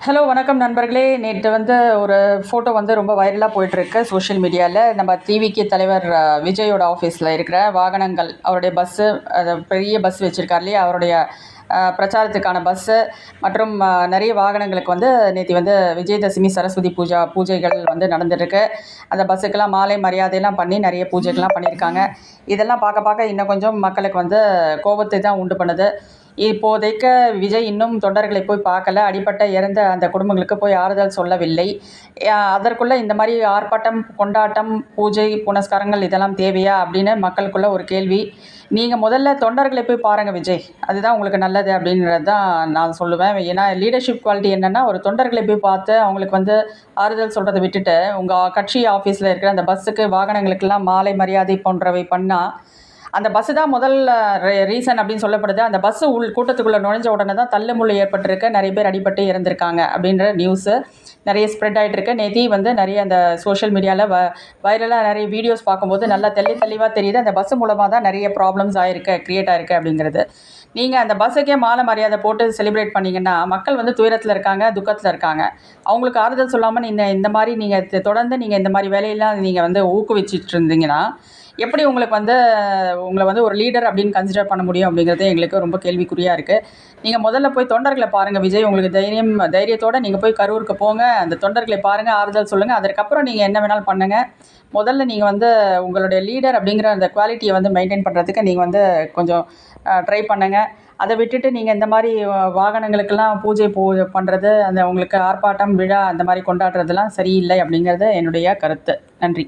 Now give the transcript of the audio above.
Hello வணக்கம் நண்பர்களே. நேற்று ஒரு ஃபோட்டோ ரொம்ப வைரலாக போயிட்டுருக்கு சோஷியல் மீடியாவில். நம்ம டிவிகே தலைவர் விஜயோட ஆஃபீஸில் இருக்கிற வாகனங்கள், அவருடைய பஸ்ஸு, அது பெரிய பஸ் வச்சுருக்கார் இல்லையா, அவருடைய பிரச்சாரத்துக்கான பஸ்ஸு மற்றும் நிறைய வாகனங்களுக்கு நேற்று விஜயதசமி சரஸ்வதி பூஜைகள் நடந்துட்டுருக்கு. அந்த பஸ்ஸுக்கெல்லாம் மாலை மரியாதையெல்லாம் பண்ணி நிறைய பூஜைகள்லாம் பண்ணியிருக்காங்க. இதெல்லாம் பார்க்க பார்க்க இன்னும் கொஞ்சம் மக்களுக்கு கோபத்தை தான் உண்டு பண்ணுது. இப்போதைக்கு விஜய் இன்னும் தொண்டர்களை போய் பார்க்கல. அடிபட்ட இறந்த அந்த குடும்பங்களுக்கு போய் ஆறுதல் சொல்லவில்லை. அதற்குள்ளே இந்த மாதிரி ஆர்ப்பாட்டம், கொண்டாட்டம், பூஜை புனஸ்காரங்கள் இதெல்லாம் தேவையா அப்படின்னு மக்களுக்குள்ள ஒரு கேள்வி. நீங்கள் முதல்ல தொண்டர்களை போய் பாருங்கள் விஜய், அதுதான் உங்களுக்கு நல்லது அப்படின்றது தான் நான் சொல்லுவேன். ஏன்னா லீடர்ஷிப் குவாலிட்டி என்னென்னா, ஒரு தொண்டர்களை போய் பார்த்து அவங்களுக்கு ஆறுதல் சொல்கிறத விட்டுட்டு உங்கள் கட்சி ஆஃபீஸில் இருக்கிற அந்த பஸ்ஸுக்கு, வாகனங்களுக்கெல்லாம் மாலை மரியாதை போன்றவை பண்ணால், அந்த பஸ்ஸு தான் முதல் ரீசன் அப்படின்னு சொல்லப்படுது. அந்த பஸ்ஸு கூட்டத்துக்குள்ளே நுழைஞ்ச உடனே தான் தள்ளுமுள்ளு ஏற்பட்டிருக்கு, நிறைய பேர் அடிபட்டு இறந்துருக்காங்க அப்படின்ற நியூஸு நிறைய ஸ்ப்ரெட் ஆகிட்டுருக்கு. நேத்தி நிறைய அந்த சோஷியல் மீடியாவில் வைரலாக நிறைய வீடியோஸ் பார்க்கும்போது நல்லா தெளிவாக தெரியுது. அந்த பஸ்ஸு மூலமாக தான் நிறைய ப்ராப்ளம்ஸ் க்ரியேட் ஆகிருக்கு அப்படிங்கிறது. நீங்கள் அந்த பஸ்ஸுக்கே மாலை மரியாதை போட்டு செலிப்ரேட் பண்ணிங்கன்னா, மக்கள் துயரத்தில் இருக்காங்க, துக்கத்தில் இருக்காங்க. அவங்களுக்கு ஆறுதல் சொல்லாமல் இந்த மாதிரி நீங்கள் தொடர்ந்து இந்த மாதிரி வேலையெல்லாம் நீங்கள் ஊக்குவிச்சிட்டு இருந்தீங்கன்னா, எப்படி உங்களுக்கு உங்களை ஒரு லீடர் அப்படின்னு கன்சிடர் பண்ண முடியும் அப்படிங்கிறது எங்களுக்கு ரொம்ப கேள்விக்குறியாக இருக்குது. நீங்கள் முதல்ல போய் தொண்டர்களை பாருங்கள் விஜய். உங்களுக்கு தைரியத்தோடு நீங்கள் போய் கரூருக்கு போங்க, அந்த தொண்டர்களை பாருங்கள், ஆறுதல் சொல்லுங்கள். அதற்கப்புறம் நீங்கள் என்ன வேணாலும் பண்ணுங்கள். முதல்ல நீங்கள் உங்களுடைய லீடர் அப்படிங்கிற அந்த குவாலிட்டியை மெயின்டைன் பண்ணுறதுக்கு நீங்கள் கொஞ்சம் ட்ரை பண்ணுங்கள். அதை விட்டுட்டு நீங்கள் இந்த மாதிரி வாகனங்களுக்கெல்லாம் பூஜை பண்ணுறது, அந்த உங்களுக்கு ஆர்ப்பாட்டம், விழா அந்த மாதிரி கொண்டாடுறதெல்லாம் சரியில்லை அப்படிங்கிறது என்னுடைய கருத்து. நன்றி.